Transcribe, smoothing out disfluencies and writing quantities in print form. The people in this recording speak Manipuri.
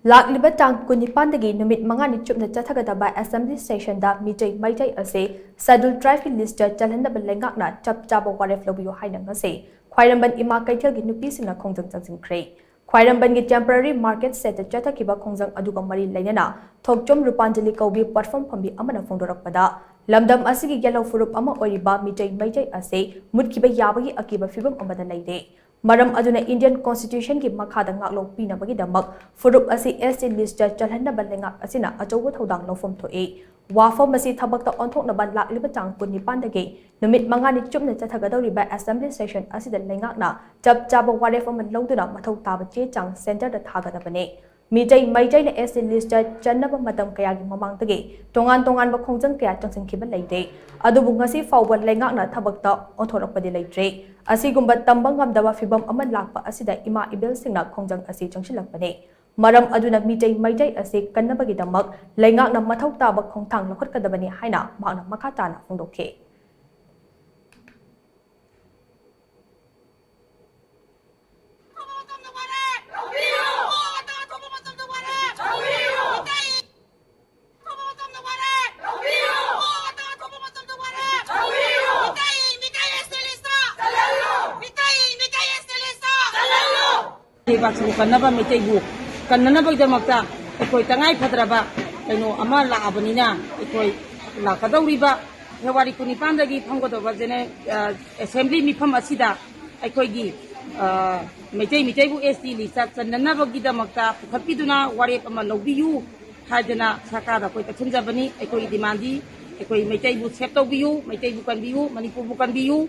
Lakliba tang kunipandagi numit mangani chupna chathagadaba Assembly Session da Meetei-Meitei ase Scheduled Tribe list Chalhannaba leingak na chaba Warep Loubiyu Haina ngasi Khwairamband Ima Keithel gi nupi sina Khongjang Changsinkhre Khwairamband gi temporary market set chathakiba Khongjang aduga mari lainana thokchom rupanjali kaubi platform phambi amana phongdorakpada lamdam asigi yellow Phurup ama oiriba Meetei-Meitei ase mutkiba yabagi akiba fibam amada laide Maram aduna Indian Constitution ki makhada ngaklok pinabagi damak Phurup asi ST list Chalhannaba leingak asina achobo thodang lofom thoe wafom asi thabakta onthoknaba lakliba tang kunipandagi numit mangani chupna chathagadaba Assembly Session asida leingak na chaba Warep aman loduna mathau taba che chang center da thagadabane Meetei-Meitei na ST list channaba matam kayagi mamangtagi tongan ba Khongjang kaya changsinkhre leide adubu ngasi fawba leingak na thabakta onthorakpadi leidre asigumba tambang ngamdaba fibam aman lakpa asida ima ibel singna Khongjang asi changshinkhre maram aduna Meetei-Meitei asi kannabagi damak leingak na mathau taba khongthang lokhatkadabani haina makna makhatana phongdokhe Baksu Kannaba Meitei bu Kannaba damakta ekoi tangai phadraba kaino ama laabani ekoi lakadauriba February 19 dagi phanggodoba jene assembly mifam asida ekoi gi Meitei bu ST lista Kannaba gi damakta phapiduna Warep ama Loubiyu Haina sakada koi tachinjabani ekoi demandi ekoi Meitei bu sep tawbiyu Meitei bu kanbiyu Manipur bu kanbiyu